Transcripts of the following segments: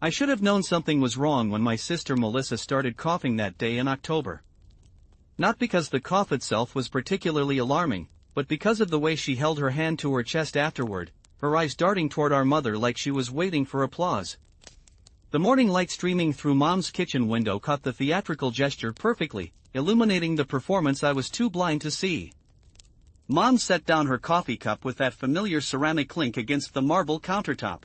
I should have known something was wrong when my sister Melissa started coughing that day in October. Not because the cough itself was particularly alarming, but because of the way she held her hand to her chest afterward, her eyes darting toward our mother like she was waiting for applause. The morning light streaming through Mom's kitchen window caught the theatrical gesture perfectly, illuminating the performance I was too blind to see. Mom set down her coffee cup with that familiar ceramic clink against the marble countertop.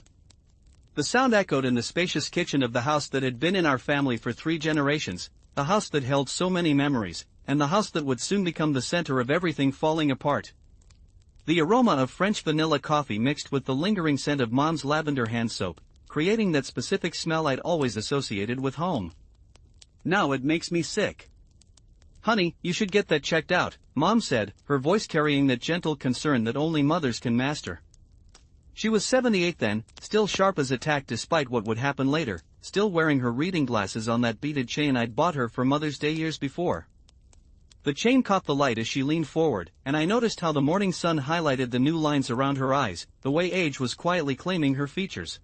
The sound echoed in the spacious kitchen of the house that had been in our family for 3 generations, the house that held so many memories, and the house that would soon become the center of everything falling apart. The aroma of French vanilla coffee mixed with the lingering scent of Mom's lavender hand soap, creating that specific smell I'd always associated with home. Now it makes me sick. "Honey, you should get that checked out," Mom said, her voice carrying that gentle concern that only mothers can master. She was 78 then, still sharp as a tack despite what would happen later, still wearing her reading glasses on that beaded chain I'd bought her for Mother's Day years before. The chain caught the light as she leaned forward, and I noticed how the morning sun highlighted the new lines around her eyes, the way age was quietly claiming her features.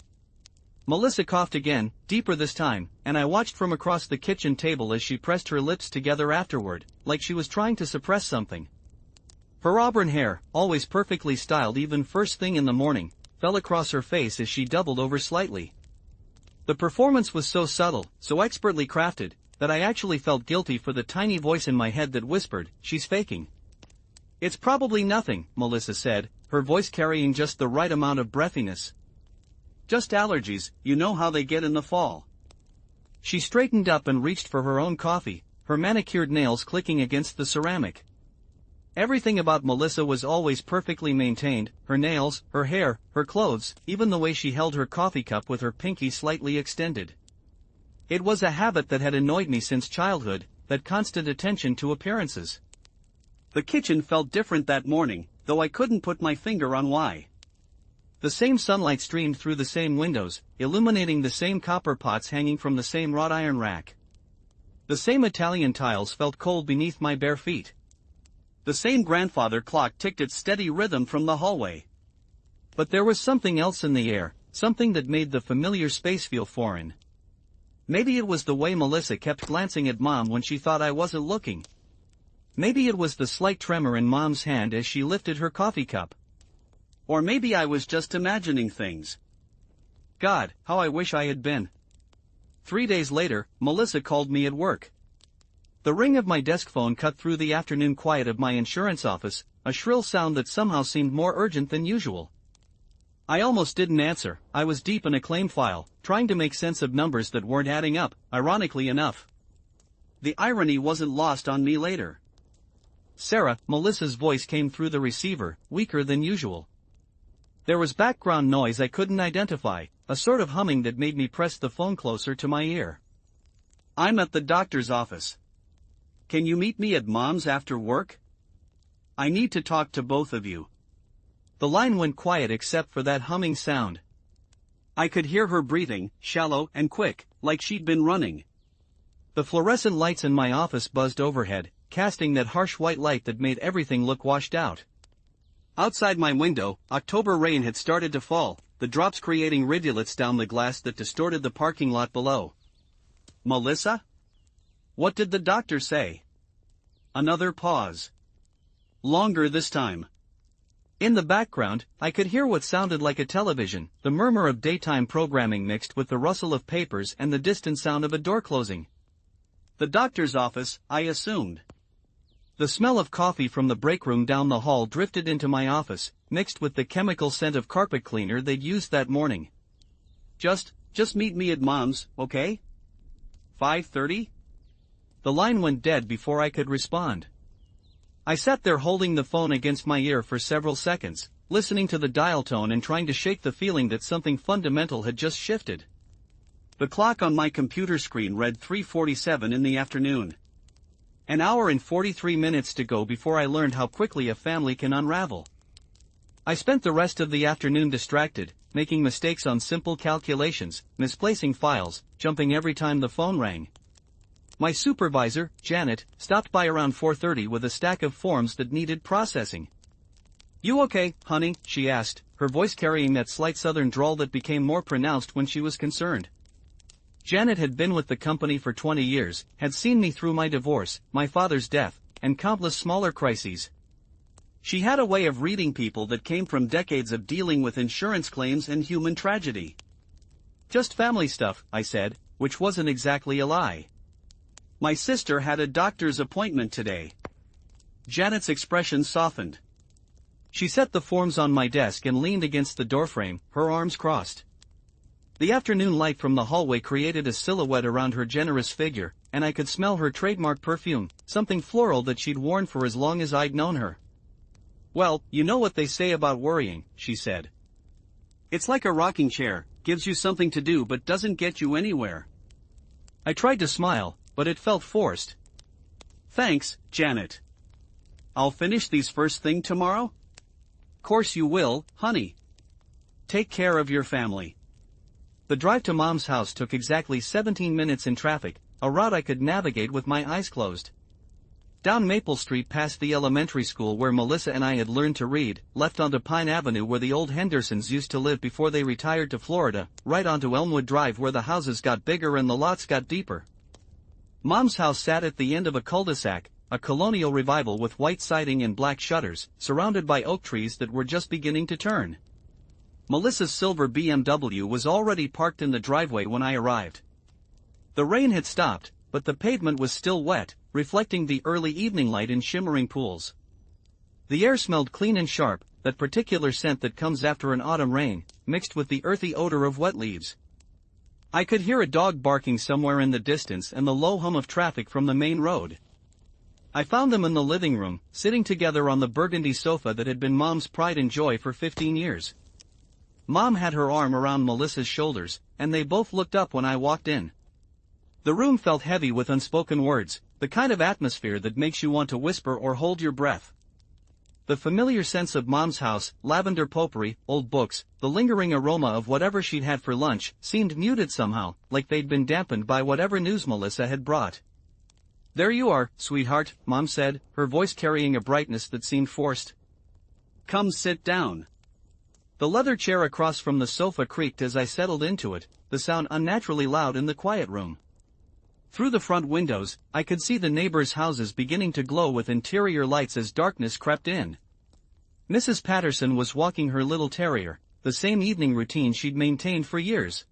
Melissa coughed again, deeper this time, and I watched from across the kitchen table as she pressed her lips together afterward, like she was trying to suppress something. Her auburn hair, always perfectly styled even first thing in the morning, fell across her face as she doubled over slightly. The performance was so subtle, so expertly crafted, that I actually felt guilty for the tiny voice in my head that whispered, "She's faking." "It's probably nothing," Melissa said, her voice carrying just the right amount of breathiness. "Just allergies, you know how they get in the fall." She straightened up and reached for her own coffee, her manicured nails clicking against the ceramic. Everything about Melissa was always perfectly maintained, her nails, her hair, her clothes, even the way she held her coffee cup with her pinky slightly extended. It was a habit that had annoyed me since childhood, that constant attention to appearances. The kitchen felt different that morning, though I couldn't put my finger on why. The same sunlight streamed through the same windows, illuminating the same copper pots hanging from the same wrought iron rack. The same Italian tiles felt cold beneath my bare feet. The same grandfather clock ticked its steady rhythm from the hallway. But there was something else in the air, something that made the familiar space feel foreign. Maybe it was the way Melissa kept glancing at Mom when she thought I wasn't looking. Maybe it was the slight tremor in Mom's hand as she lifted her coffee cup. Or maybe I was just imagining things. God, how I wish I had been. 3 days later, Melissa called me at work. The ring of my desk phone cut through the afternoon quiet of my insurance office, a shrill sound that somehow seemed more urgent than usual. I almost didn't answer. I was deep in a claim file, trying to make sense of numbers that weren't adding up, ironically enough. The irony wasn't lost on me later. "Sarah," Melissa's voice came through the receiver, weaker than usual. There was background noise I couldn't identify, a sort of humming that made me press the phone closer to my ear. "I'm at the doctor's office. Can you meet me at Mom's after work? I need to talk to both of you." The line went quiet except for that humming sound. I could hear her breathing, shallow and quick, like she'd been running. The fluorescent lights in my office buzzed overhead, casting that harsh white light that made everything look washed out. Outside my window, October rain had started to fall, the drops creating rivulets down the glass that distorted the parking lot below. "Melissa? What did the doctor say?" Another pause. Longer this time. In the background, I could hear what sounded like a television, the murmur of daytime programming mixed with the rustle of papers and the distant sound of a door closing. The doctor's office, I assumed. The smell of coffee from the break room down the hall drifted into my office, mixed with the chemical scent of carpet cleaner they'd used that morning. Just meet me at Mom's, okay? 5:30? The line went dead before I could respond. I sat there holding the phone against my ear for several seconds, listening to the dial tone and trying to shake the feeling that something fundamental had just shifted. The clock on my computer screen read 3:47 in the afternoon. An hour and 43 minutes to go before I learned how quickly a family can unravel. I spent the rest of the afternoon distracted, making mistakes on simple calculations, misplacing files, jumping every time the phone rang. My supervisor, Janet, stopped by around 4:30 with a stack of forms that needed processing. "You okay, honey?" she asked, her voice carrying that slight southern drawl that became more pronounced when she was concerned. Janet had been with the company for 20 years, had seen me through my divorce, my father's death, and countless smaller crises. She had a way of reading people that came from decades of dealing with insurance claims and human tragedy. Just family stuff, I said, which wasn't exactly a lie. My sister had a doctor's appointment today. Janet's expression softened. She set the forms on my desk and leaned against the doorframe, her arms crossed. The afternoon light from the hallway created a silhouette around her generous figure, and I could smell her trademark perfume, something floral that she'd worn for as long as I'd known her. Well, you know what they say about worrying, she said. It's like a rocking chair, gives you something to do but doesn't get you anywhere. I tried to smile, but it felt forced. Thanks, Janet. I'll finish these first thing tomorrow? Course you will, honey. Take care of your family. The drive to Mom's house took exactly 17 minutes in traffic, a route I could navigate with my eyes closed. Down Maple Street past the elementary school where Melissa and I had learned to read, left onto Pine Avenue where the old Hendersons used to live before they retired to Florida, right onto Elmwood Drive where the houses got bigger and the lots got deeper. Mom's house sat at the end of a cul-de-sac, a colonial revival with white siding and black shutters, surrounded by oak trees that were just beginning to turn. Melissa's silver BMW was already parked in the driveway when I arrived. The rain had stopped, but the pavement was still wet, reflecting the early evening light in shimmering pools. The air smelled clean and sharp, that particular scent that comes after an autumn rain, mixed with the earthy odor of wet leaves. I could hear a dog barking somewhere in the distance and the low hum of traffic from the main road. I found them in the living room, sitting together on the burgundy sofa that had been Mom's pride and joy for 15 years. Mom had her arm around Melissa's shoulders, and they both looked up when I walked in. The room felt heavy with unspoken words, the kind of atmosphere that makes you want to whisper or hold your breath. The familiar sense of Mom's house, lavender potpourri, old books, the lingering aroma of whatever she'd had for lunch, seemed muted somehow, like they'd been dampened by whatever news Melissa had brought. There you are, sweetheart, Mom said, her voice carrying a brightness that seemed forced. Come sit down. The leather chair across from the sofa creaked as I settled into it, the sound unnaturally loud in the quiet room. Through the front windows, I could see the neighbors' houses beginning to glow with interior lights as darkness crept in. Mrs. Patterson was walking her little terrier, the same evening routine she'd maintained for years.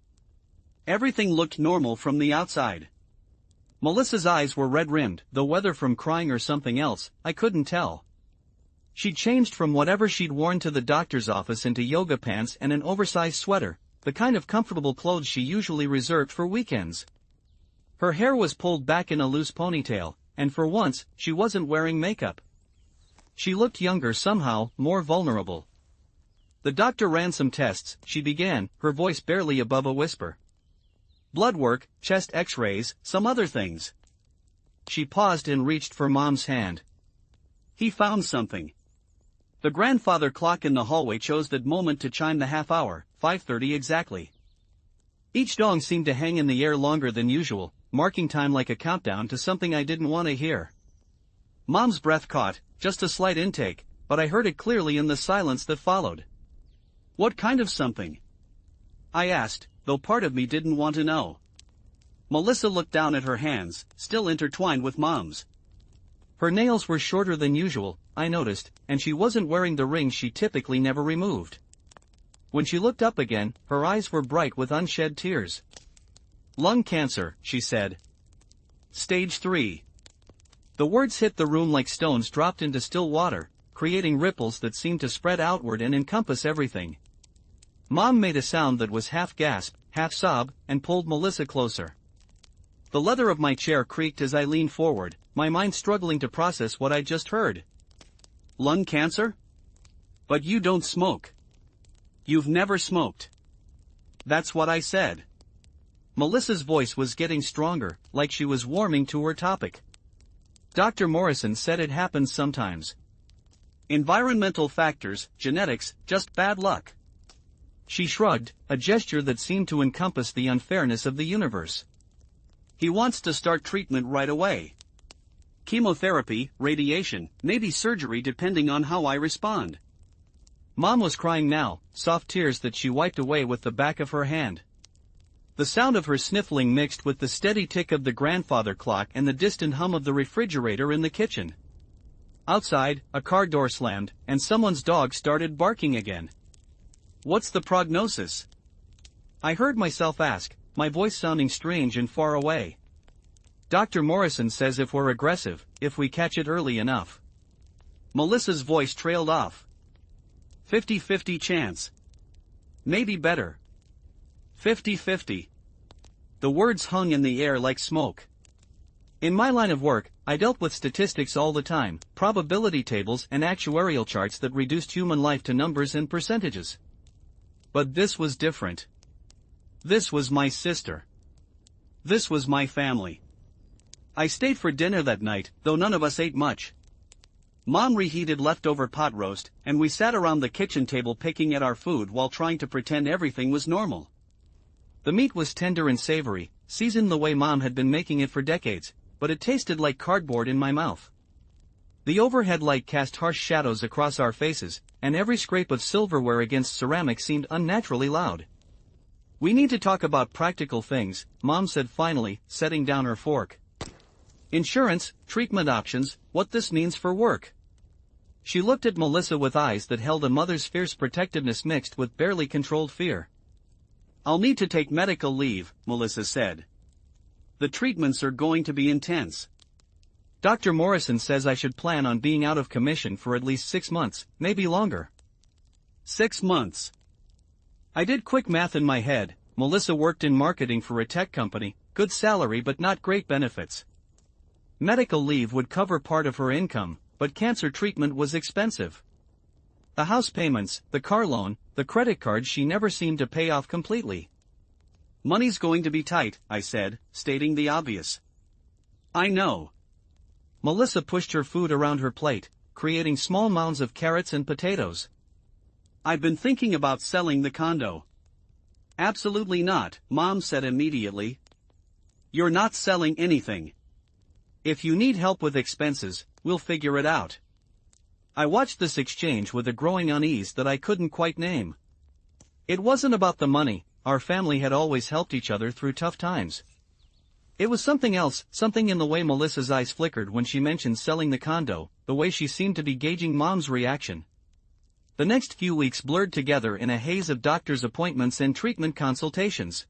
Everything looked normal from the outside. Melissa's eyes were red-rimmed, though whether from crying or something else, I couldn't tell. She'd changed from whatever she'd worn to the doctor's office into yoga pants and an oversized sweater, the kind of comfortable clothes she usually reserved for weekends. Her hair was pulled back in a loose ponytail, and for once, she wasn't wearing makeup. She looked younger somehow, more vulnerable. The doctor ran some tests, she began, her voice barely above a whisper. Blood work, chest x-rays, some other things. She paused and reached for Mom's hand. He found something. The grandfather clock in the hallway chose that moment to chime the half hour, 5:30 exactly. Each dong seemed to hang in the air longer than usual, marking time like a countdown to something I didn't want to hear. Mom's breath caught, just a slight intake, but I heard it clearly in the silence that followed. What kind of something? I asked, though part of me didn't want to know. Melissa looked down at her hands, still intertwined with Mom's. Her nails were shorter than usual, I noticed, and she wasn't wearing the ring she typically never removed. When she looked up again, her eyes were bright with unshed tears. Lung cancer, she said. Stage 3. The words hit the room like stones dropped into still water, creating ripples that seemed to spread outward and encompass everything. Mom made a sound that was half gasp, half sob, and pulled Melissa closer. The leather of my chair creaked as I leaned forward, my mind struggling to process what I'd just heard. Lung cancer? But you don't smoke. You've never smoked. That's what I said. Melissa's voice was getting stronger, like she was warming to her topic. Dr. Morrison said it happens sometimes. Environmental factors, genetics, just bad luck. She shrugged, a gesture that seemed to encompass the unfairness of the universe. He wants to start treatment right away. Chemotherapy, radiation, maybe surgery depending on how I respond. Mom was crying now, soft tears that she wiped away with the back of her hand. The sound of her sniffling mixed with the steady tick of the grandfather clock and the distant hum of the refrigerator in the kitchen. Outside, a car door slammed, and someone's dog started barking again. "What's the prognosis?" I heard myself ask, my voice sounding strange and far away. "Dr. Morrison says if we're aggressive, if we catch it early enough." Melissa's voice trailed off. 50-50 chance. Maybe better. 50-50. The words hung in the air like smoke. In my line of work, I dealt with statistics all the time, probability tables and actuarial charts that reduced human life to numbers and percentages. But this was different. This was my sister. This was my family. I stayed for dinner that night, though none of us ate much. Mom reheated leftover pot roast, and we sat around the kitchen table picking at our food while trying to pretend everything was normal. The meat was tender and savory, seasoned the way Mom had been making it for decades, but it tasted like cardboard in my mouth. The overhead light cast harsh shadows across our faces, and every scrape of silverware against ceramic seemed unnaturally loud. "We need to talk about practical things," Mom said finally, setting down her fork. "Insurance, treatment options, what this means for work." She looked at Melissa with eyes that held a mother's fierce protectiveness mixed with barely controlled fear. "I'll need to take medical leave," Melissa said. "The treatments are going to be intense. Dr. Morrison says I should plan on being out of commission for at least 6 months, maybe longer." 6 months. I did quick math in my head. Melissa worked in marketing for a tech company, good salary but not great benefits. Medical leave would cover part of her income, but cancer treatment was expensive. The house payments, the car loan, the credit cards she never seemed to pay off completely. "Money's going to be tight," I said, stating the obvious. "I know." Melissa pushed her food around her plate, creating small mounds of carrots and potatoes. "I've been thinking about selling the condo." "Absolutely not," Mom said immediately. "You're not selling anything. If you need help with expenses, we'll figure it out." I watched this exchange with a growing unease that I couldn't quite name. It wasn't about the money, our family had always helped each other through tough times. It was something else, something in the way Melissa's eyes flickered when she mentioned selling the condo, the way she seemed to be gauging Mom's reaction. The next few weeks blurred together in a haze of doctor's appointments and treatment consultations.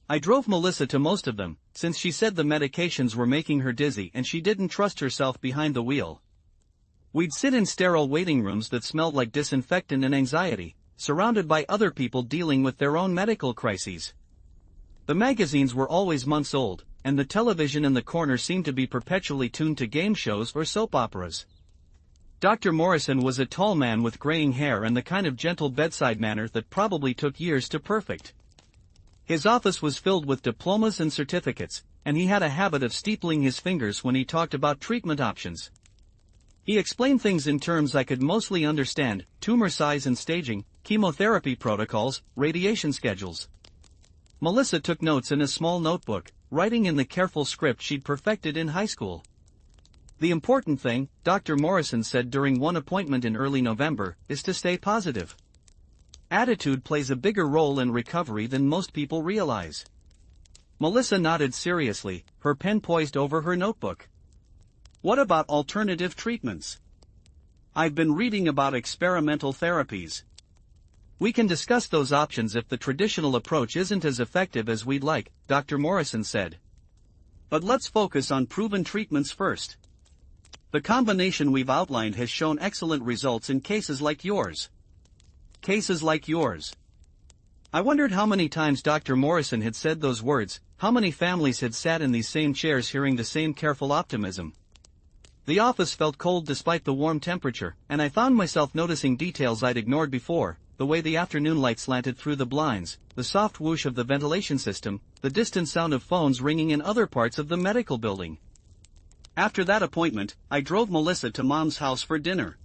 I drove Melissa to most of them, since she said the medications were making her dizzy and she didn't trust herself behind the wheel. We'd sit in sterile waiting rooms that smelled like disinfectant and anxiety, surrounded by other people dealing with their own medical crises. The magazines were always months old, and the television in the corner seemed to be perpetually tuned to game shows or soap operas. Dr. Morrison was a tall man with graying hair and the kind of gentle bedside manner that probably took years to perfect. His office was filled with diplomas and certificates, and he had a habit of steepling his fingers when he talked about treatment options. He explained things in terms I could mostly understand: tumor size and staging, chemotherapy protocols, radiation schedules. Melissa took notes in a small notebook, writing in the careful script she'd perfected in high school. "The important thing," Dr. Morrison said during one appointment in early November, "is to stay positive. Attitude plays a bigger role in recovery than most people realize." Melissa nodded seriously, her pen poised over her notebook. "What about alternative treatments? I've been reading about experimental therapies." "We can discuss those options if the traditional approach isn't as effective as we'd like," Dr. Morrison said. "But let's focus on proven treatments first. The combination we've outlined has shown excellent results in cases like yours." Cases like yours. I wondered how many times Dr. Morrison had said those words, how many families had sat in these same chairs hearing the same careful optimism. The office felt cold despite the warm temperature, and I found myself noticing details I'd ignored before: the way the afternoon light slanted through the blinds, the soft whoosh of the ventilation system, the distant sound of phones ringing in other parts of the medical building. After that appointment, I drove Melissa to Mom's house for dinner.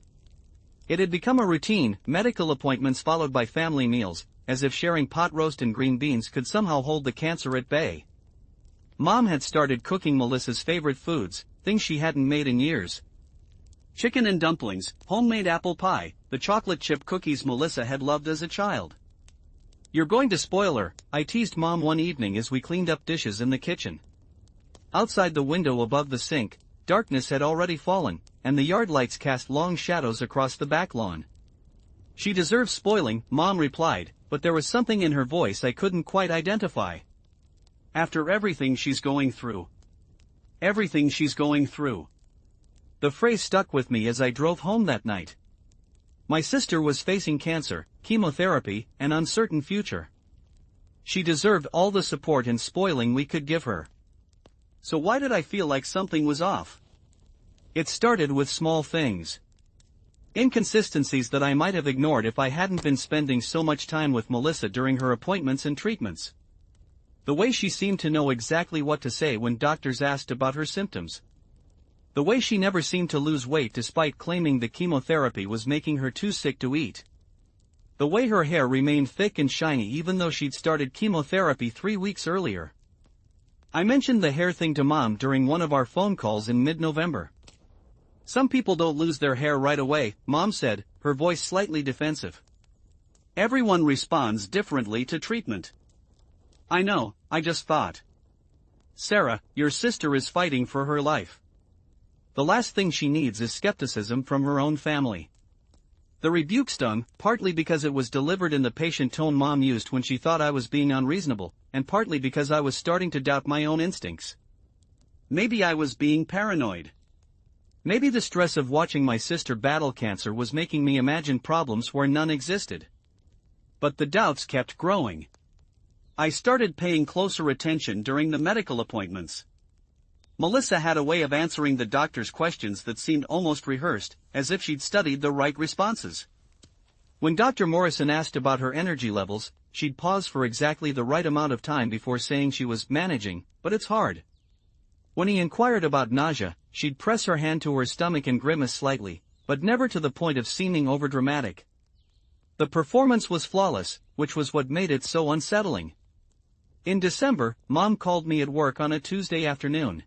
It had become a routine: medical appointments followed by family meals, as if sharing pot roast and green beans could somehow hold the cancer at bay. Mom had started cooking Melissa's favorite foods, things she hadn't made in years. Chicken and dumplings, homemade apple pie, the chocolate chip cookies Melissa had loved as a child. You're going to spoil her, I teased Mom one evening as we cleaned up dishes in the kitchen. Outside the window above the sink, darkness had already fallen, and the yard lights cast long shadows across the back lawn. She deserves spoiling, Mom replied, but there was something in her voice I couldn't quite identify. After everything she's going through. Everything she's going through. The phrase stuck with me as I drove home that night. My sister was facing cancer, chemotherapy, an uncertain future. She deserved all the support and spoiling we could give her. So why did I feel like something was off? It started with small things. Inconsistencies that I might have ignored if I hadn't been spending so much time with Melissa during her appointments and treatments. The way she seemed to know exactly what to say when doctors asked about her symptoms. The way she never seemed to lose weight despite claiming the chemotherapy was making her too sick to eat. The way her hair remained thick and shiny even though she'd started chemotherapy 3 weeks earlier. I mentioned the hair thing to Mom during one of our phone calls in mid-November. Some people don't lose their hair right away, Mom said, her voice slightly defensive. Everyone responds differently to treatment. I know, I just thought. Sarah, your sister is fighting for her life. The last thing she needs is skepticism from her own family. The rebuke stung, partly because it was delivered in the patient tone Mom used when she thought I was being unreasonable, and partly because I was starting to doubt my own instincts. Maybe I was being paranoid. Maybe the stress of watching my sister battle cancer was making me imagine problems where none existed. But the doubts kept growing. I started paying closer attention during the medical appointments. Melissa had a way of answering the doctor's questions that seemed almost rehearsed, as if she'd studied the right responses. When Dr. Morrison asked about her energy levels, she'd pause for exactly the right amount of time before saying she was managing, but it's hard. When he inquired about nausea, she'd press her hand to her stomach and grimace slightly, but never to the point of seeming overdramatic. The performance was flawless, which was what made it so unsettling. In December, Mom called me at work on a Tuesday afternoon.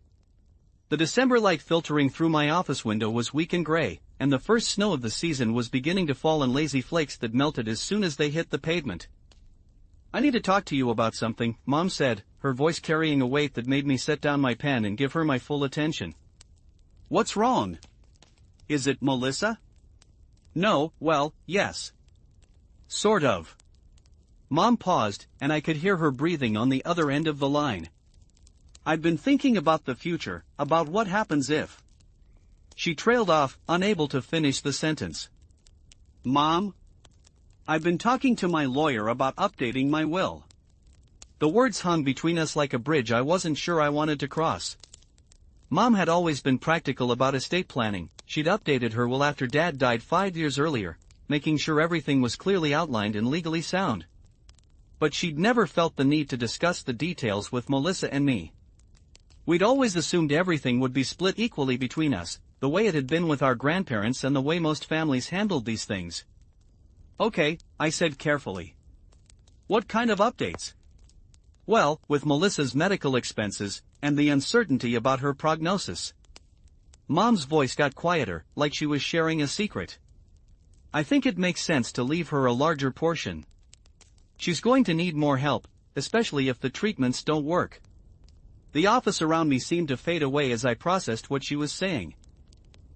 The December light filtering through my office window was weak and gray, and the first snow of the season was beginning to fall in lazy flakes that melted as soon as they hit the pavement. I need to talk to you about something, Mom said, her voice carrying a weight that made me set down my pen and give her my full attention. What's wrong? Is it Melissa? No, well, yes. Sort of. Mom paused, and I could hear her breathing on the other end of the line. I've been thinking about the future, about what happens if. She trailed off, unable to finish the sentence. Mom? I've been talking to my lawyer about updating my will. The words hung between us like a bridge I wasn't sure I wanted to cross. Mom had always been practical about estate planning. She'd updated her will after Dad died 5 years earlier, making sure everything was clearly outlined and legally sound. But she'd never felt the need to discuss the details with Melissa and me. We'd always assumed everything would be split equally between us, the way it had been with our grandparents and the way most families handled these things. Okay, I said carefully. What kind of updates? Well, with Melissa's medical expenses, and the uncertainty about her prognosis. Mom's voice got quieter, like she was sharing a secret. I think it makes sense to leave her a larger portion. She's going to need more help, especially if the treatments don't work. The office around me seemed to fade away as I processed what she was saying.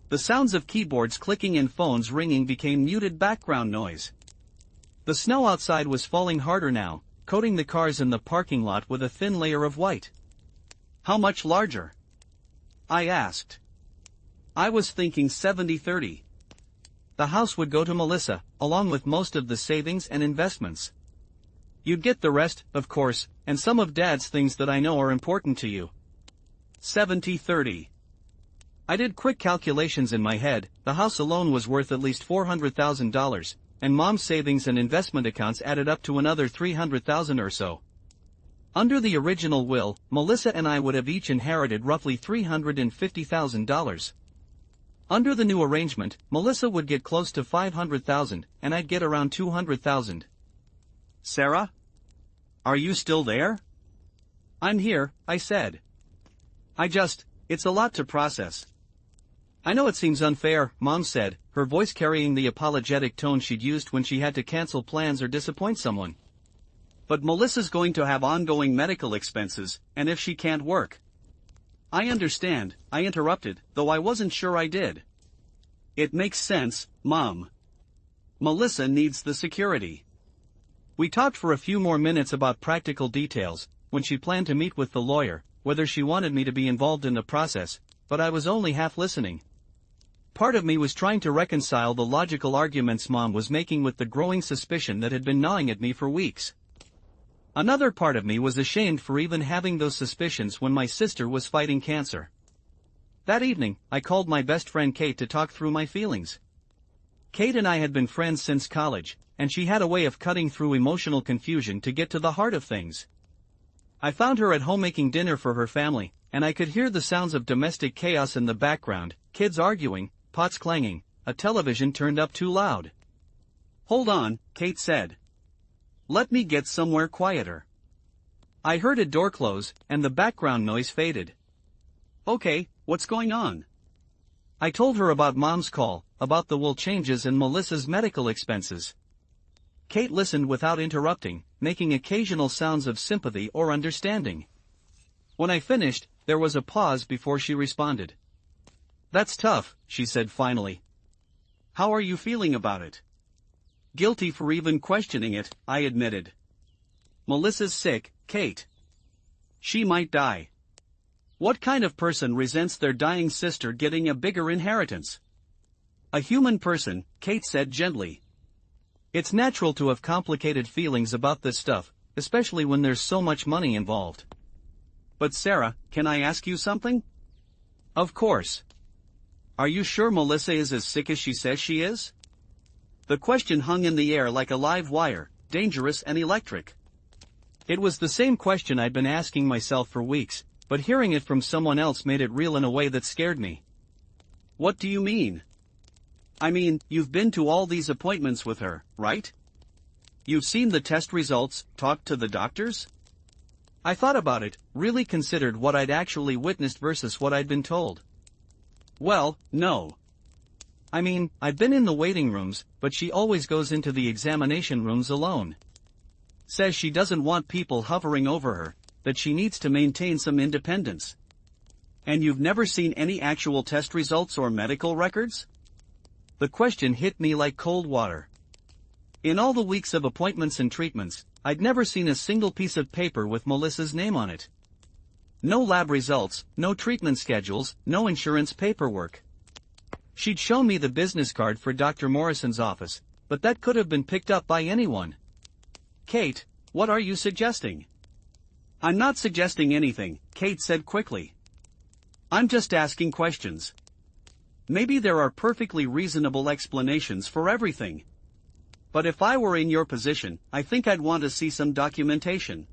The sounds of keyboards clicking and phones ringing became muted background noise. The snow outside was falling harder now, coating the cars in the parking lot with a thin layer of white. How much larger? I asked. I was thinking 70-30. The house would go to Melissa, along with most of the savings and investments. You'd get the rest, of course, and some of Dad's things that I know are important to you. 70-30. I did quick calculations in my head. The house alone was worth at least $400,000, and Mom's savings and investment accounts added up to another $300,000 or so. Under the original will, Melissa and I would have each inherited roughly $350,000. Under the new arrangement, Melissa would get close to $500,000, and I'd get around $200,000. Sarah? Are you still there? I'm here, I said. It's a lot to process. I know it seems unfair, Mom said, her voice carrying the apologetic tone she'd used when she had to cancel plans or disappoint someone. But Melissa's going to have ongoing medical expenses, and if she can't work. I understand, I interrupted, though I wasn't sure I did. It makes sense, Mom. Melissa needs the security. We talked for a few more minutes about practical details, when she planned to meet with the lawyer, whether she wanted me to be involved in the process, but I was only half listening. Part of me was trying to reconcile the logical arguments Mom was making with the growing suspicion that had been gnawing at me for weeks. Another part of me was ashamed for even having those suspicions when my sister was fighting cancer. That evening, I called my best friend Kate to talk through my feelings. Kate and I had been friends since college, and she had a way of cutting through emotional confusion to get to the heart of things. I found her at home making dinner for her family, and I could hear the sounds of domestic chaos in the background, kids arguing, pots clanging, a television turned up too loud. "Hold on," Kate said. "Let me get somewhere quieter." I heard a door close, and the background noise faded. "Okay, what's going on?" I told her about Mom's call, about the will changes and Melissa's medical expenses. Kate listened without interrupting, making occasional sounds of sympathy or understanding. When I finished, there was a pause before she responded. "That's tough," she said finally. "How are you feeling about it?" "Guilty for even questioning it," I admitted. "Melissa's sick, Kate. She might die. What kind of person resents their dying sister getting a bigger inheritance?" "A human person," Kate said gently. "It's natural to have complicated feelings about this stuff, especially when there's so much money involved." "But Sarah, can I ask you something?" "Of course." "Are you sure Melissa is as sick as she says she is?" The question hung in the air like a live wire, dangerous and electric. It was the same question I'd been asking myself for weeks, but hearing it from someone else made it real in a way that scared me. "What do you mean?" "I mean, you've been to all these appointments with her, right? You've seen the test results, talked to the doctors?" I thought about it, really considered what I'd actually witnessed versus what I'd been told. "Well, no. I mean, I've been in the waiting rooms, but she always goes into the examination rooms alone. Says she doesn't want people hovering over her, that she needs to maintain some independence." "And you've never seen any actual test results or medical records?" The question hit me like cold water. In all the weeks of appointments and treatments, I'd never seen a single piece of paper with Melissa's name on it. No lab results, no treatment schedules, no insurance paperwork. She'd shown me the business card for Dr. Morrison's office, but that could have been picked up by anyone. "Kate, what are you suggesting?" "I'm not suggesting anything," Kate said quickly. "I'm just asking questions. Maybe there are perfectly reasonable explanations for everything. But if I were in your position, I think I'd want to see some documentation."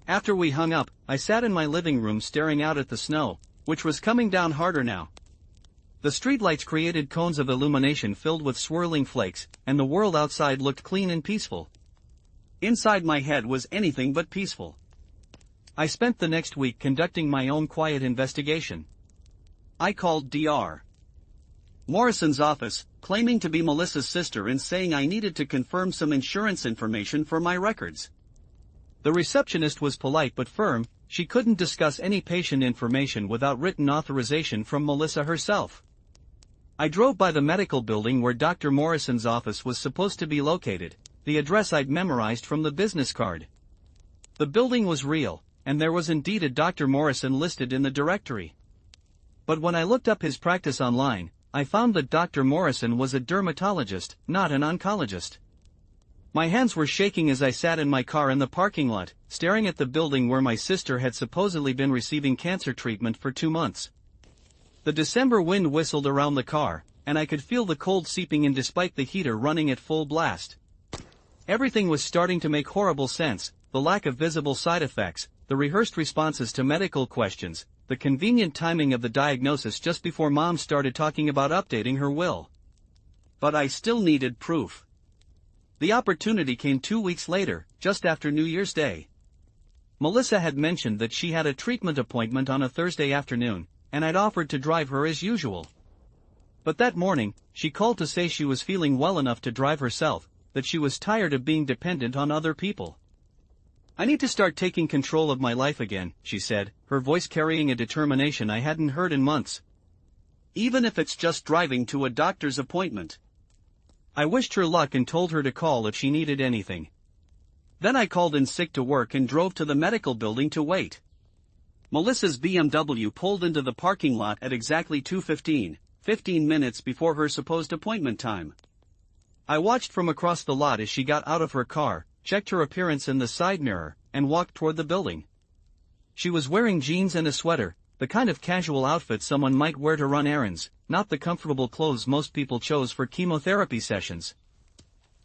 After we hung up, I sat in my living room staring out at the snow, which was coming down harder now. The streetlights created cones of illumination filled with swirling flakes, and the world outside looked clean and peaceful. Inside my head was anything but peaceful. I spent the next week conducting my own quiet investigation. I called Dr. Morrison's office, claiming to be Melissa's sister and saying I needed to confirm some insurance information for my records. The receptionist was polite but firm. She couldn't discuss any patient information without written authorization from Melissa herself. I drove by the medical building where Dr. Morrison's office was supposed to be located, the address I'd memorized from the business card. The building was real, and there was indeed a Dr. Morrison listed in the directory. But when I looked up his practice online, I found that Dr. Morrison was a dermatologist, not an oncologist. My hands were shaking as I sat in my car in the parking lot, staring at the building where my sister had supposedly been receiving cancer treatment for 2 months. The December wind whistled around the car, and I could feel the cold seeping in despite the heater running at full blast. Everything was starting to make horrible sense: the lack of visible side effects, the rehearsed responses to medical questions, the convenient timing of the diagnosis just before Mom started talking about updating her will. But I still needed proof. The opportunity came 2 weeks later, just after New Year's Day. Melissa had mentioned that she had a treatment appointment on a Thursday afternoon, and I'd offered to drive her as usual. But that morning, she called to say she was feeling well enough to drive herself, that she was tired of being dependent on other people. I need to start taking control of my life again, she said, her voice carrying a determination I hadn't heard in months. Even if it's just driving to a doctor's appointment. I wished her luck and told her to call if she needed anything. Then I called in sick to work and drove to the medical building to wait. Melissa's BMW pulled into the parking lot at exactly 2:15, 15 minutes before her supposed appointment time. I watched from across the lot as she got out of her car, checked her appearance in the side mirror, and walked toward the building. She was wearing jeans and a sweater, the kind of casual outfit someone might wear to run errands, not the comfortable clothes most people chose for chemotherapy sessions.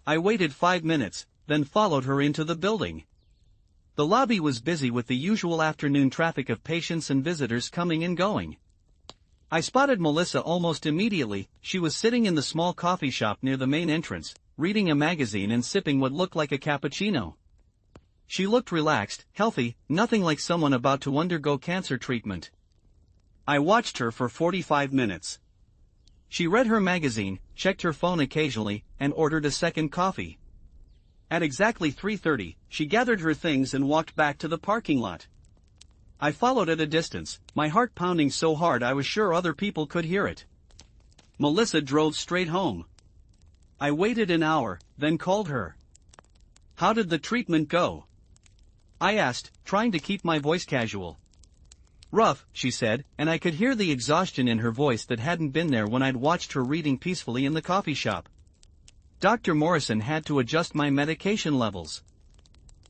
I waited 5 minutes, then followed her into the building. The lobby was busy with the usual afternoon traffic of patients and visitors coming and going. I spotted Melissa almost immediately. She was sitting in the small coffee shop near the main entrance, reading a magazine and sipping what looked like a cappuccino. She looked relaxed, healthy, nothing like someone about to undergo cancer treatment. I watched her for 45 minutes. She read her magazine, checked her phone occasionally, and ordered a second coffee. At exactly 3:30, she gathered her things and walked back to the parking lot. I followed at a distance, my heart pounding so hard I was sure other people could hear it. Melissa drove straight home. I waited an hour, then called her. "How did the treatment go?" I asked, trying to keep my voice casual. "Rough," she said, and I could hear the exhaustion in her voice that hadn't been there when I'd watched her reading peacefully in the coffee shop. Dr. Morrison had to adjust my medication levels.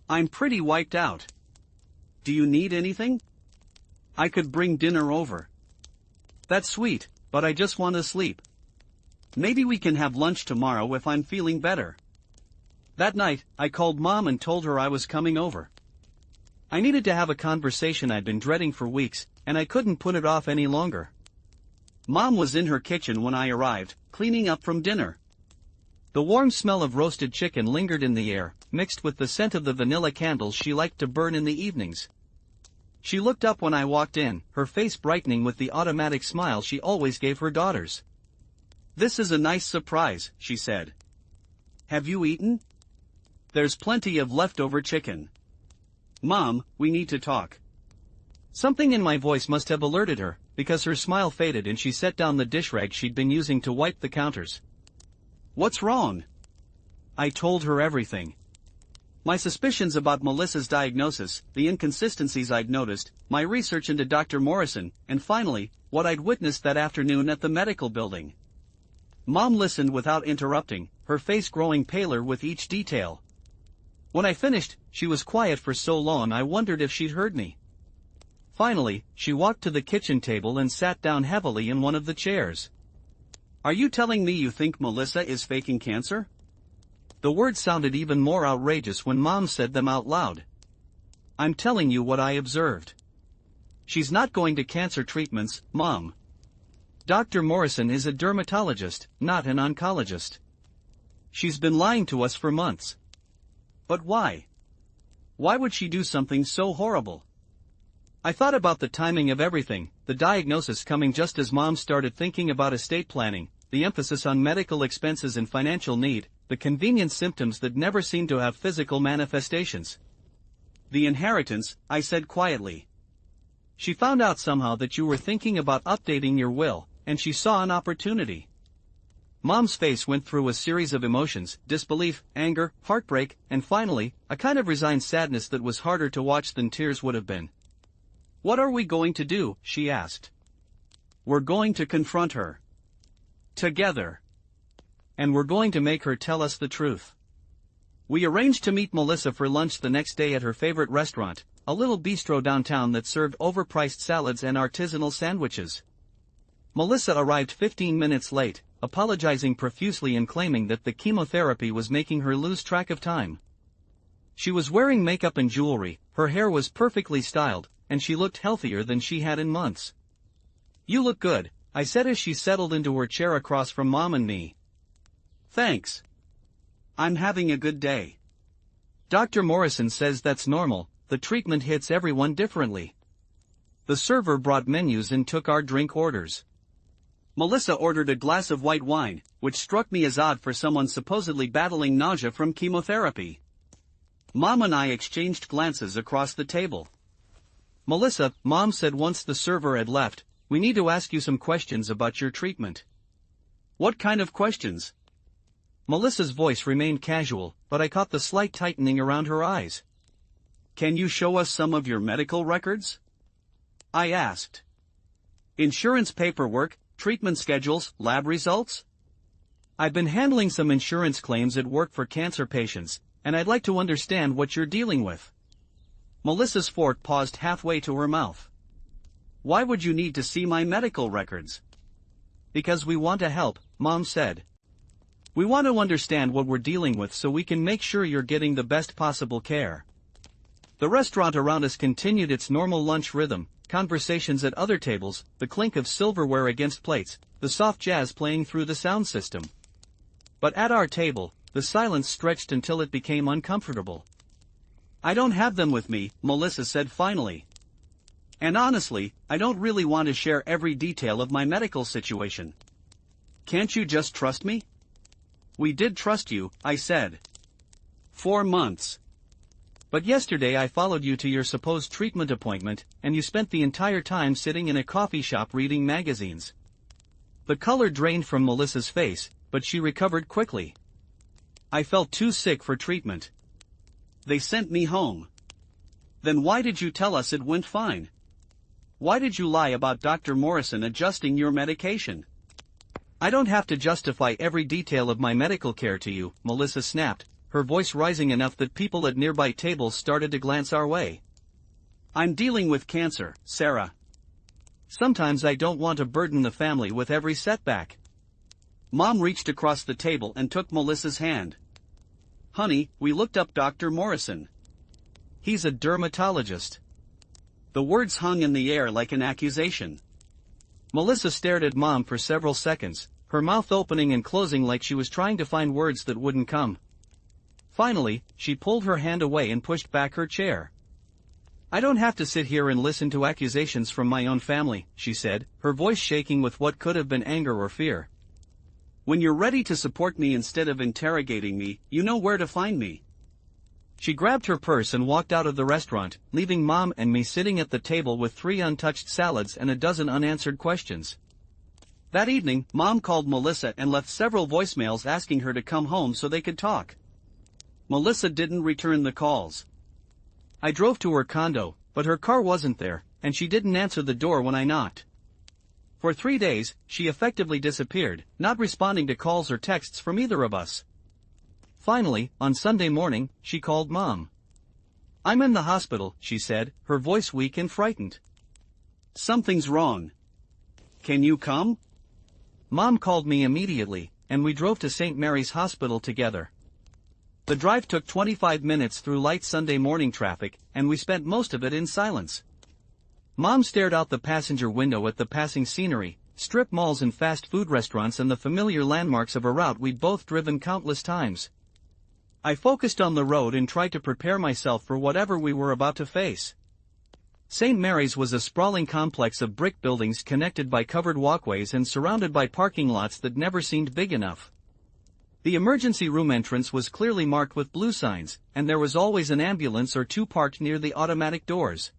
"I'm pretty wiped out. Do you need anything? I could bring dinner over." "That's sweet, but I just want to sleep." "Maybe we can have lunch tomorrow if I'm feeling better." That night, I called Mom and told her I was coming over. I needed to have a conversation I'd been dreading for weeks, and I couldn't put it off any longer. Mom was in her kitchen when I arrived, cleaning up from dinner. The warm smell of roasted chicken lingered in the air, mixed with the scent of the vanilla candles she liked to burn in the evenings. She looked up when I walked in, her face brightening with the automatic smile she always gave her daughters. "This is a nice surprise," she said. "Have you eaten? There's plenty of leftover chicken." "Mom, we need to talk." Something in my voice must have alerted her, because her smile faded and she set down the dish rag she'd been using to wipe the counters. "What's wrong?" I told her everything. My suspicions about Melissa's diagnosis, the inconsistencies I'd noticed, my research into Dr. Morrison, and finally, what I'd witnessed that afternoon at the medical building. Mom listened without interrupting, her face growing paler with each detail. When I finished, she was quiet for so long I wondered if she'd heard me. Finally, she walked to the kitchen table and sat down heavily in one of the chairs. "Are you telling me you think Melissa is faking cancer?" The words sounded even more outrageous when Mom said them out loud. "I'm telling you what I observed. She's not going to cancer treatments, Mom. Dr. Morrison is a dermatologist, not an oncologist. She's been lying to us for months." "But why? Why would she do something so horrible?" I thought about the timing of everything, the diagnosis coming just as Mom started thinking about estate planning, the emphasis on medical expenses and financial need, the convenient symptoms that never seemed to have physical manifestations. "The inheritance," I said quietly. "She found out somehow that you were thinking about updating your will, and she saw an opportunity." Mom's face went through a series of emotions, disbelief, anger, heartbreak, and finally, a kind of resigned sadness that was harder to watch than tears would have been. "What are we going to do?" she asked. "We're going to confront her. Together. And we're going to make her tell us the truth." We arranged to meet Melissa for lunch the next day at her favorite restaurant, a little bistro downtown that served overpriced salads and artisanal sandwiches. Melissa arrived 15 minutes late, apologizing profusely and claiming that the chemotherapy was making her lose track of time. She was wearing makeup and jewelry, her hair was perfectly styled, and she looked healthier than she had in months. "You look good," I said as she settled into her chair across from Mom and me. "Thanks. I'm having a good day." Dr. Morrison says that's normal, the treatment hits everyone differently. The server brought menus and took our drink orders. Melissa ordered a glass of white wine, which struck me as odd for someone supposedly battling nausea from chemotherapy. Mom and I exchanged glances across the table. Melissa, Mom said once the server had left, we need to ask you some questions about your treatment. What kind of questions? Melissa's voice remained casual, but I caught the slight tightening around her eyes. Can you show us some of your medical records? I asked. Insurance paperwork, treatment schedules, lab results? I've been handling some insurance claims at work for cancer patients, and I'd like to understand what you're dealing with. Melissa's fork paused halfway to her mouth. Why would you need to see my medical records? Because we want to help, Mom said. We want to understand what we're dealing with so we can make sure you're getting the best possible care. The restaurant around us continued its normal lunch rhythm, conversations at other tables, the clink of silverware against plates, the soft jazz playing through the sound system. But at our table, the silence stretched until it became uncomfortable. I don't have them with me, Melissa said finally. And honestly, I don't really want to share every detail of my medical situation. Can't you just trust me? We did trust you, I said. 4 months. But yesterday I followed you to your supposed treatment appointment, and you spent the entire time sitting in a coffee shop reading magazines. The color drained from Melissa's face, but she recovered quickly. I felt too sick for treatment. They sent me home. Then why did you tell us it went fine? Why did you lie about Dr. Morrison adjusting your medication? I don't have to justify every detail of my medical care to you, Melissa snapped, her voice rising enough that people at nearby tables started to glance our way. I'm dealing with cancer, Sarah. Sometimes I don't want to burden the family with every setback. Mom reached across the table and took Melissa's hand. Honey, we looked up Dr. Morrison. He's a dermatologist. The words hung in the air like an accusation. Melissa stared at Mom for several seconds, her mouth opening and closing like she was trying to find words that wouldn't come. Finally, she pulled her hand away and pushed back her chair. I don't have to sit here and listen to accusations from my own family, she said, her voice shaking with what could have been anger or fear. When you're ready to support me instead of interrogating me, you know where to find me. She grabbed her purse and walked out of the restaurant, leaving Mom and me sitting at the table with 3 untouched salads and a dozen unanswered questions. That evening, Mom called Melissa and left several voicemails asking her to come home so they could talk. Melissa didn't return the calls. I drove to her condo, but her car wasn't there, and she didn't answer the door when I knocked. For 3 days, she effectively disappeared, not responding to calls or texts from either of us. Finally, on Sunday morning, she called Mom. I'm in the hospital, she said, her voice weak and frightened. Something's wrong. Can you come? Mom called me immediately, and we drove to St. Mary's Hospital together. The drive took 25 minutes through light Sunday morning traffic, and we spent most of it in silence. Mom stared out the passenger window at the passing scenery, strip malls and fast food restaurants and the familiar landmarks of a route we'd both driven countless times. I focused on the road and tried to prepare myself for whatever we were about to face. St. Mary's was a sprawling complex of brick buildings connected by covered walkways and surrounded by parking lots that never seemed big enough. The emergency room entrance was clearly marked with blue signs, and there was always an ambulance or 2 parked near the automatic doors.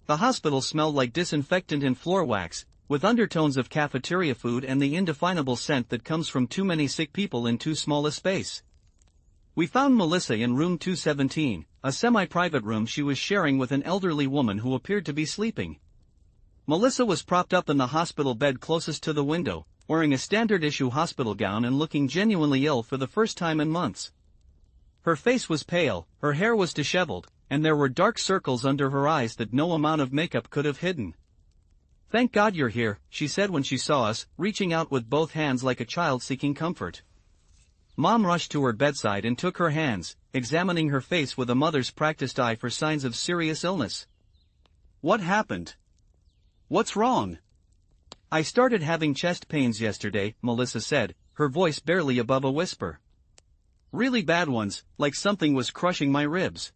The hospital smelled like disinfectant and floor wax, with undertones of cafeteria food and the indefinable scent that comes from too many sick people in too small a space. We found Melissa in room 217, a semi-private room she was sharing with an elderly woman who appeared to be sleeping. Melissa was propped up in the hospital bed closest to the window, wearing a standard-issue hospital gown and looking genuinely ill for the first time in months. Her face was pale, her hair was disheveled, and there were dark circles under her eyes that no amount of makeup could have hidden. Thank God you're here, she said when she saw us, reaching out with both hands like a child seeking comfort. Mom rushed to her bedside and took her hands, examining her face with a mother's practiced eye for signs of serious illness. What happened? What's wrong? I started having chest pains yesterday, Melissa said, her voice barely above a whisper. Really bad ones, like something was crushing my ribs.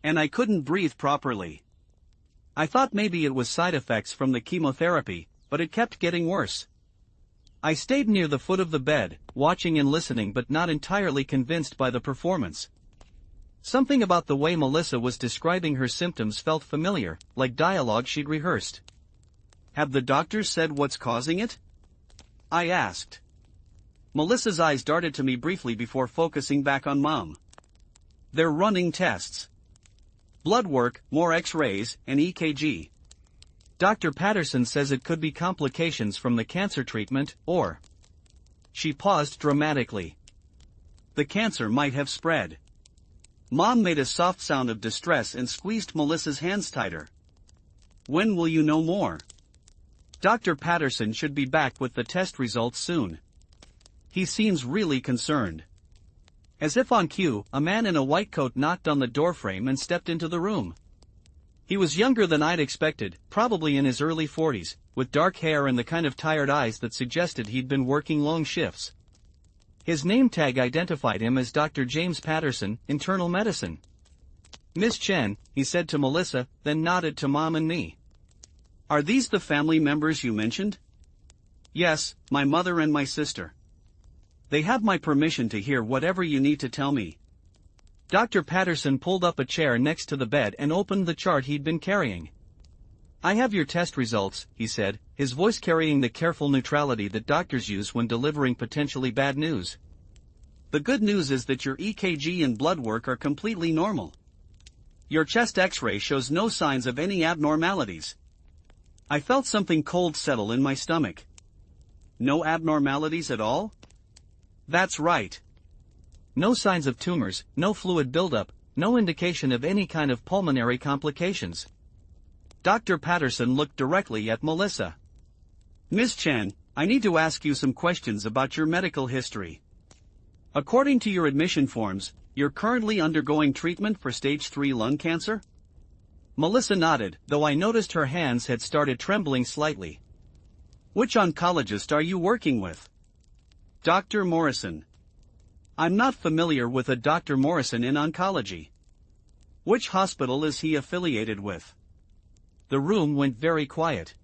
And I couldn't breathe properly. I thought maybe it was side effects from the chemotherapy, but it kept getting worse. I stayed near the foot of the bed, watching and listening but not entirely convinced by the performance. Something about the way Melissa was describing her symptoms felt familiar, like dialogue she'd rehearsed. Have the doctors said what's causing it? I asked. Melissa's eyes darted to me briefly before focusing back on Mom. They're running tests. Blood work, more X-rays, and EKG. Dr. Patterson says it could be complications from the cancer treatment, or... She paused dramatically. The cancer might have spread. Mom made a soft sound of distress and squeezed Melissa's hands tighter. When will you know more? Dr. Patterson should be back with the test results soon. He seems really concerned. As if on cue, a man in a white coat knocked on the doorframe and stepped into the room. He was younger than I'd expected, probably in his early 40s, with dark hair and the kind of tired eyes that suggested he'd been working long shifts. His name tag identified him as Dr. James Patterson, Internal Medicine. "Miss Chen," he said to Melissa, then nodded to Mom and me. Are these the family members you mentioned? Yes, my mother and my sister. They have my permission to hear whatever you need to tell me. Dr. Patterson pulled up a chair next to the bed and opened the chart he'd been carrying. "I have your test results," he said, his voice carrying the careful neutrality that doctors use when delivering potentially bad news. The good news is that your EKG and blood work are completely normal. Your chest X-ray shows no signs of any abnormalities. I felt something cold settle in my stomach. No abnormalities at all? That's right. No signs of tumors, no fluid buildup, no indication of any kind of pulmonary complications. Dr. Patterson looked directly at Melissa. Miss Chen, I need to ask you some questions about your medical history. According to your admission forms, you're currently undergoing treatment for stage 3 lung cancer? Melissa nodded, though I noticed her hands had started trembling slightly. Which oncologist are you working with? Dr. Morrison. I'm not familiar with a Dr. Morrison in oncology. Which hospital is he affiliated with? The room went very quiet.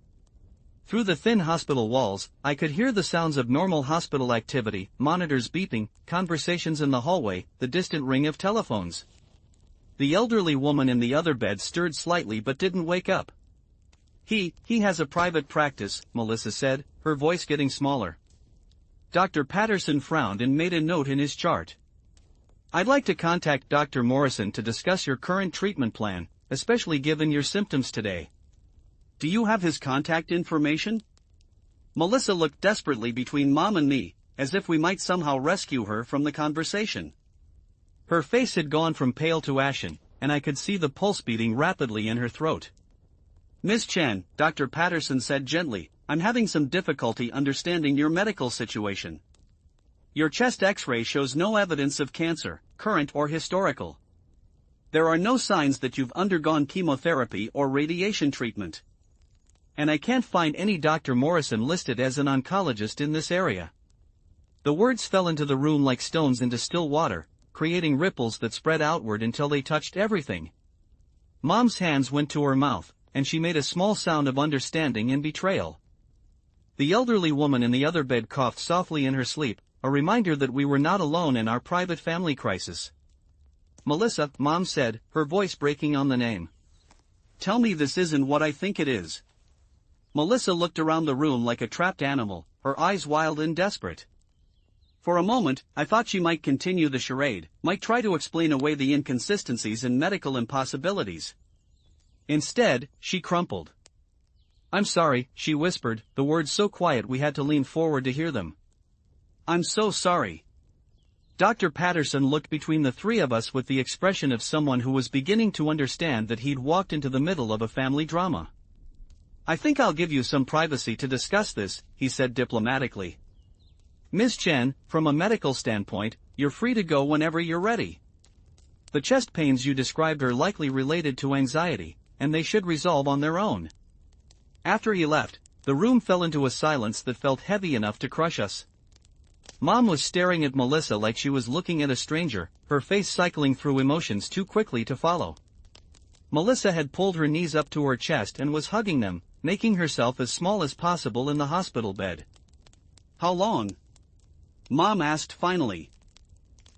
Through the thin hospital walls, I could hear the sounds of normal hospital activity, monitors beeping, conversations in the hallway, the distant ring of telephones. The elderly woman in the other bed stirred slightly but didn't wake up. He has a private practice," Melissa said, her voice getting smaller. Dr. Patterson frowned and made a note in his chart. "I'd like to contact Dr. Morrison to discuss your current treatment plan, especially given your symptoms today." Do you have his contact information? Melissa looked desperately between Mom and me, as if we might somehow rescue her from the conversation. Her face had gone from pale to ashen, and I could see the pulse beating rapidly in her throat. Miss Chen, Dr. Patterson said gently, I'm having some difficulty understanding your medical situation. Your chest X-ray shows no evidence of cancer, current or historical. There are no signs that you've undergone chemotherapy or radiation treatment. And I can't find any Dr. Morrison listed as an oncologist in this area. The words fell into the room like stones into still water, creating ripples that spread outward until they touched everything. Mom's hands went to her mouth, and she made a small sound of understanding and betrayal. The elderly woman in the other bed coughed softly in her sleep, a reminder that we were not alone in our private family crisis. "Melissa," Mom said, her voice breaking on the name. Tell me this isn't what I think it is. Melissa looked around the room like a trapped animal, her eyes wild and desperate. For a moment, I thought she might continue the charade, might try to explain away the inconsistencies and medical impossibilities. Instead, she crumpled. "I'm sorry," she whispered, the words so quiet we had to lean forward to hear them. "I'm so sorry." Dr. Patterson looked between the three of us with the expression of someone who was beginning to understand that he'd walked into the middle of a family drama. "I think I'll give you some privacy to discuss this," he said diplomatically. "Ms. Chen, from a medical standpoint, you're free to go whenever you're ready. The chest pains you described are likely related to anxiety, and they should resolve on their own." After he left, the room fell into a silence that felt heavy enough to crush us. Mom was staring at Melissa like she was looking at a stranger, her face cycling through emotions too quickly to follow. Melissa had pulled her knees up to her chest and was hugging them, making herself as small as possible in the hospital bed. "How long?" Mom asked finally.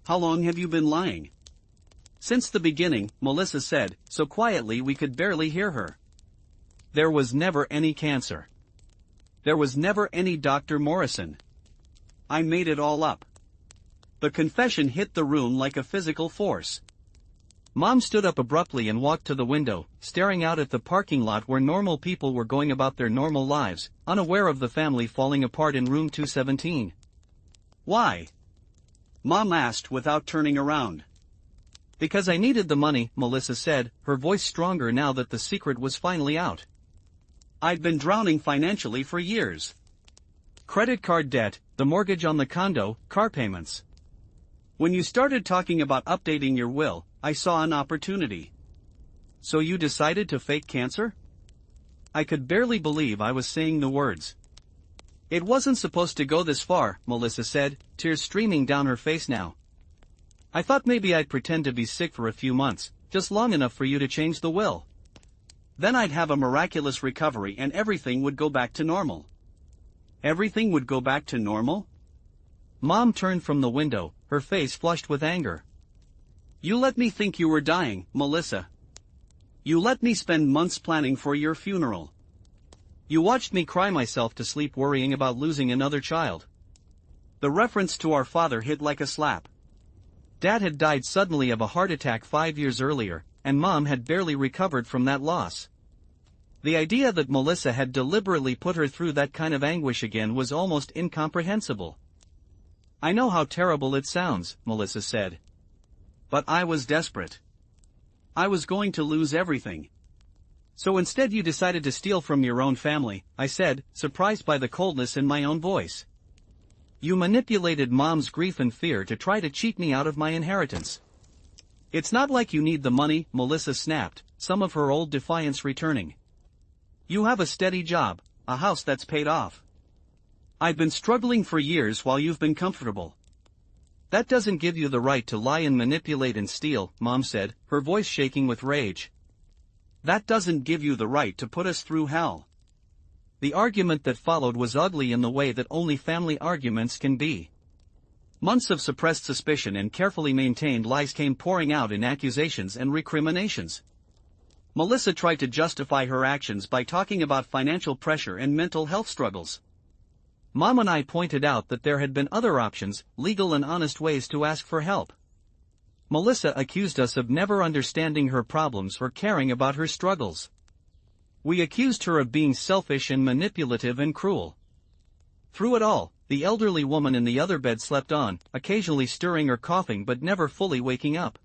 "How long have you been lying?" Since the beginning, Melissa said, so quietly we could barely hear her. There was never any cancer. There was never any Dr. Morrison. I made it all up. The confession hit the room like a physical force. Mom stood up abruptly and walked to the window, staring out at the parking lot where normal people were going about their normal lives, unaware of the family falling apart in room 217. Why? Mom asked without turning around. Because I needed the money, Melissa said, her voice stronger now that the secret was finally out. I'd been drowning financially for years. Credit card debt, the mortgage on the condo, car payments. When you started talking about updating your will, I saw an opportunity. So you decided to fake cancer? I could barely believe I was saying the words. It wasn't supposed to go this far, Melissa said, tears streaming down her face now. I thought maybe I'd pretend to be sick for a few months, just long enough for you to change the will. Then I'd have a miraculous recovery and everything would go back to normal. Everything would go back to normal? Mom turned from the window, her face flushed with anger. You let me think you were dying, Melissa. You let me spend months planning for your funeral. You watched me cry myself to sleep worrying about losing another child. The reference to our father hit like a slap. Dad had died suddenly of a heart attack 5 years earlier, and Mom had barely recovered from that loss. The idea that Melissa had deliberately put her through that kind of anguish again was almost incomprehensible. I know how terrible it sounds, Melissa said. But I was desperate. I was going to lose everything. So instead you decided to steal from your own family, I said, surprised by the coldness in my own voice. You manipulated Mom's grief and fear to try to cheat me out of my inheritance. It's not like you need the money, Melissa snapped, some of her old defiance returning. You have a steady job, a house that's paid off. I've been struggling for years while you've been comfortable. That doesn't give you the right to lie and manipulate and steal, Mom said, her voice shaking with rage. That doesn't give you the right to put us through hell. The argument that followed was ugly in the way that only family arguments can be. Months of suppressed suspicion and carefully maintained lies came pouring out in accusations and recriminations. Melissa tried to justify her actions by talking about financial pressure and mental health struggles. Mom and I pointed out that there had been other options, legal and honest ways to ask for help. Melissa accused us of never understanding her problems or caring about her struggles. We accused her of being selfish and manipulative and cruel. Through it all, the elderly woman in the other bed slept on, occasionally stirring or coughing but never fully waking up.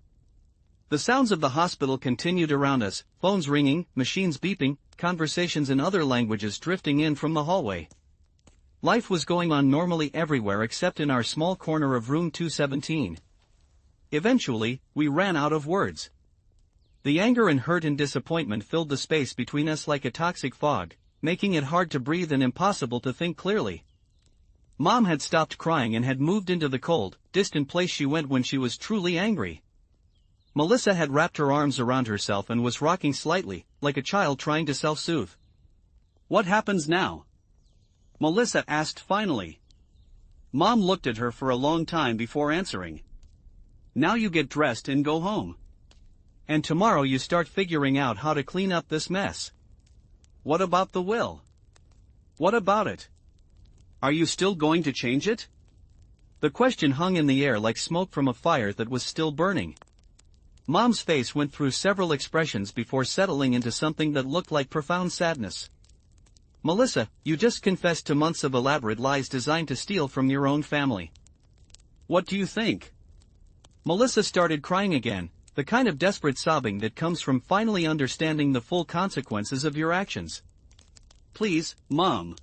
The sounds of the hospital continued around us, phones ringing, machines beeping, conversations in other languages drifting in from the hallway. Life was going on normally everywhere except in our small corner of room 217. Eventually, we ran out of words. The anger and hurt and disappointment filled the space between us like a toxic fog, making it hard to breathe and impossible to think clearly. Mom had stopped crying and had moved into the cold, distant place she went when she was truly angry. Melissa had wrapped her arms around herself and was rocking slightly, like a child trying to self-soothe. What happens now? Melissa asked finally. Mom looked at her for a long time before answering. Now you get dressed and go home. And tomorrow you start figuring out how to clean up this mess. What about the will? What about it? Are you still going to change it? The question hung in the air like smoke from a fire that was still burning. Mom's face went through several expressions before settling into something that looked like profound sadness. Melissa, you just confessed to months of elaborate lies designed to steal from your own family. What do you think? Melissa started crying again, the kind of desperate sobbing that comes from finally understanding the full consequences of your actions. Please, Mom.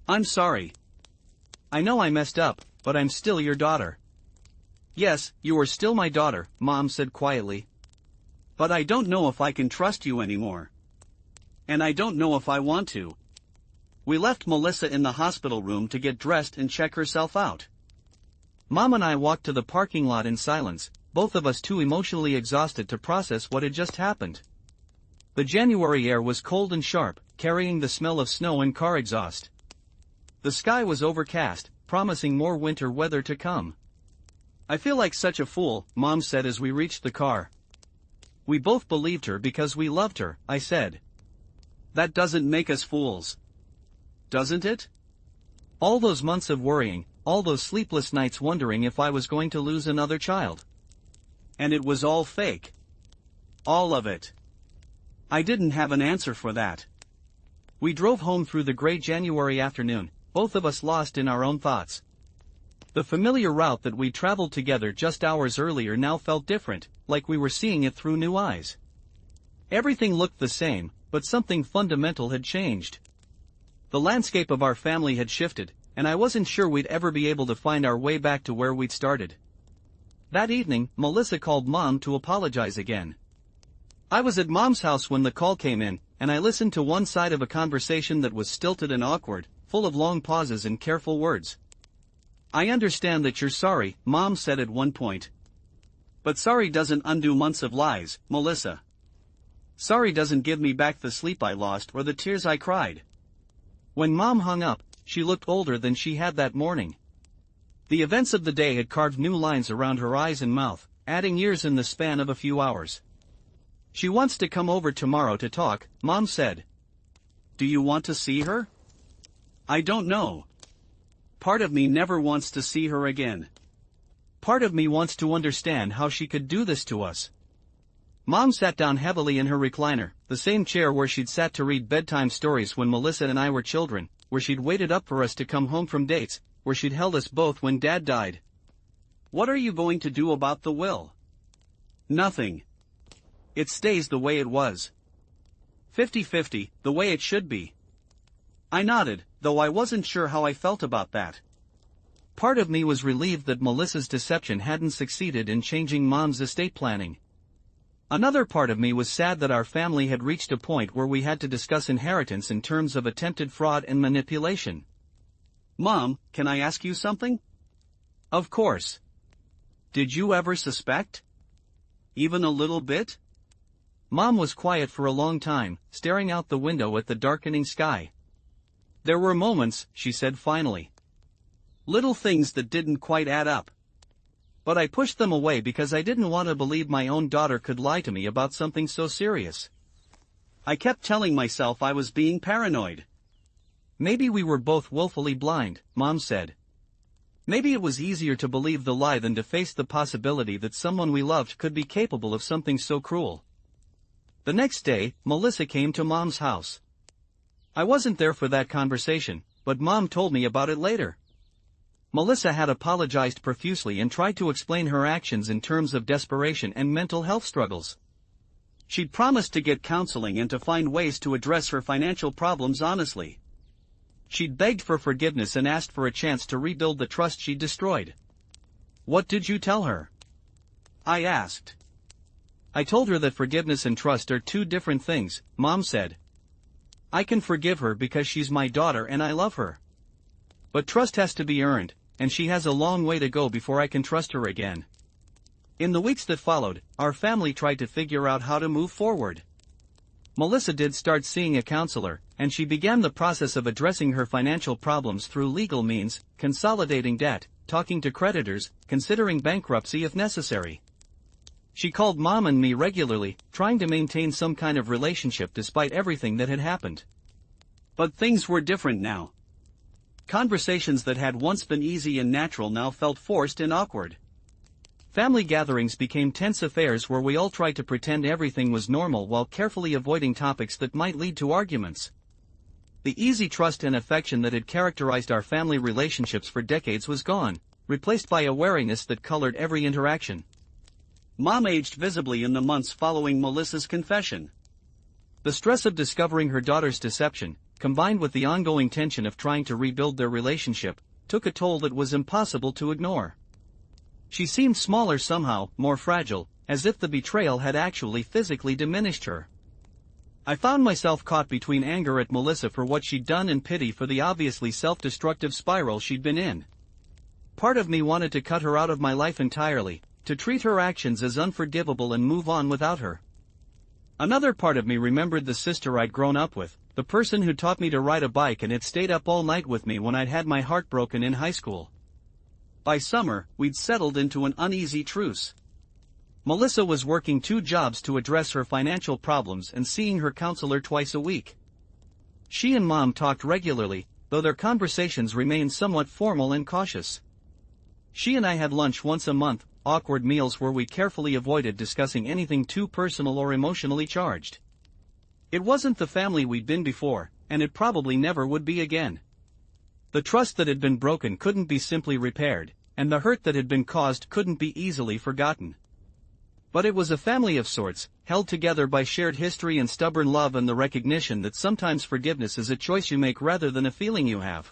I'm sorry. I know I messed up, but I'm still your daughter. Yes, you are still my daughter, Mom said quietly. But I don't know if I can trust you anymore. And I don't know if I want to. We left Melissa in the hospital room to get dressed and check herself out. Mom and I walked to the parking lot in silence, both of us too emotionally exhausted to process what had just happened. The January air was cold and sharp, carrying the smell of snow and car exhaust. The sky was overcast, promising more winter weather to come. I feel like such a fool, Mom said as we reached the car. We both believed her because we loved her, I said. That doesn't make us fools. Doesn't it? All those months of worrying, all those sleepless nights wondering if I was going to lose another child. And it was all fake. All of it. I didn't have an answer for that. We drove home through the gray January afternoon, both of us lost in our own thoughts. The familiar route that we traveled together just hours earlier now felt different, like we were seeing it through new eyes. Everything looked the same, but something fundamental had changed. The landscape of our family had shifted, and I wasn't sure we'd ever be able to find our way back to where we'd started. That evening, Melissa called Mom to apologize again. I was at Mom's house when the call came in, and I listened to one side of a conversation that was stilted and awkward, full of long pauses and careful words. I understand that you're sorry, Mom said at one point. But sorry doesn't undo months of lies, Melissa. Sorry doesn't give me back the sleep I lost or the tears I cried. When Mom hung up, she looked older than she had that morning. The events of the day had carved new lines around her eyes and mouth, adding years in the span of a few hours. She wants to come over tomorrow to talk, Mom said. Do you want to see her? I don't know. Part of me never wants to see her again. Part of me wants to understand how she could do this to us. Mom sat down heavily in her recliner, the same chair where she'd sat to read bedtime stories when Melissa and I were children, where she'd waited up for us to come home from dates, where she'd held us both when Dad died. What are you going to do about the will? Nothing. It stays the way it was. 50-50, the way it should be. I nodded, though I wasn't sure how I felt about that. Part of me was relieved that Melissa's deception hadn't succeeded in changing Mom's estate planning. Another part of me was sad that our family had reached a point where we had to discuss inheritance in terms of attempted fraud and manipulation. Mom, can I ask you something? Of course. Did you ever suspect? Even a little bit? Mom was quiet for a long time, staring out the window at the darkening sky. There were moments, she said finally. Little things that didn't quite add up. But I pushed them away because I didn't want to believe my own daughter could lie to me about something so serious. I kept telling myself I was being paranoid. Maybe we were both willfully blind, Mom said. Maybe it was easier to believe the lie than to face the possibility that someone we loved could be capable of something so cruel. The next day, Melissa came to Mom's house. I wasn't there for that conversation, but Mom told me about it later. Melissa had apologized profusely and tried to explain her actions in terms of desperation and mental health struggles. She'd promised to get counseling and to find ways to address her financial problems honestly. She'd begged for forgiveness and asked for a chance to rebuild the trust she'd destroyed. What did you tell her? I asked. I told her that forgiveness and trust are two different things, Mom said. I can forgive her because she's my daughter and I love her. But trust has to be earned, and she has a long way to go before I can trust her again. In the weeks that followed, our family tried to figure out how to move forward. Melissa did start seeing a counselor, and she began the process of addressing her financial problems through legal means, consolidating debt, talking to creditors, considering bankruptcy if necessary. She called Mom and me regularly, trying to maintain some kind of relationship despite everything that had happened. But things were different now. Conversations that had once been easy and natural now felt forced and awkward. Family gatherings became tense affairs where we all tried to pretend everything was normal while carefully avoiding topics that might lead to arguments. The easy trust and affection that had characterized our family relationships for decades was gone, replaced by a wariness that colored every interaction. Mom aged visibly in the months following Melissa's confession. The stress of discovering her daughter's deception, combined with the ongoing tension of trying to rebuild their relationship, took a toll that was impossible to ignore. She seemed smaller somehow, more fragile, as if the betrayal had actually physically diminished her. I found myself caught between anger at Melissa for what she'd done and pity for the obviously self-destructive spiral she'd been in. Part of me wanted to cut her out of my life entirely, to treat her actions as unforgivable and move on without her. Another part of me remembered the sister I'd grown up with, the person who taught me to ride a bike and had stayed up all night with me when I'd had my heart broken in high school. By summer, we'd settled into an uneasy truce. Melissa was working 2 jobs to address her financial problems and seeing her counselor twice a week. She and Mom talked regularly, though their conversations remained somewhat formal and cautious. She and I had lunch once a month, awkward meals where we carefully avoided discussing anything too personal or emotionally charged. It wasn't the family we'd been before, and it probably never would be again. The trust that had been broken couldn't be simply repaired, and the hurt that had been caused couldn't be easily forgotten. But it was a family of sorts, held together by shared history and stubborn love and the recognition that sometimes forgiveness is a choice you make rather than a feeling you have.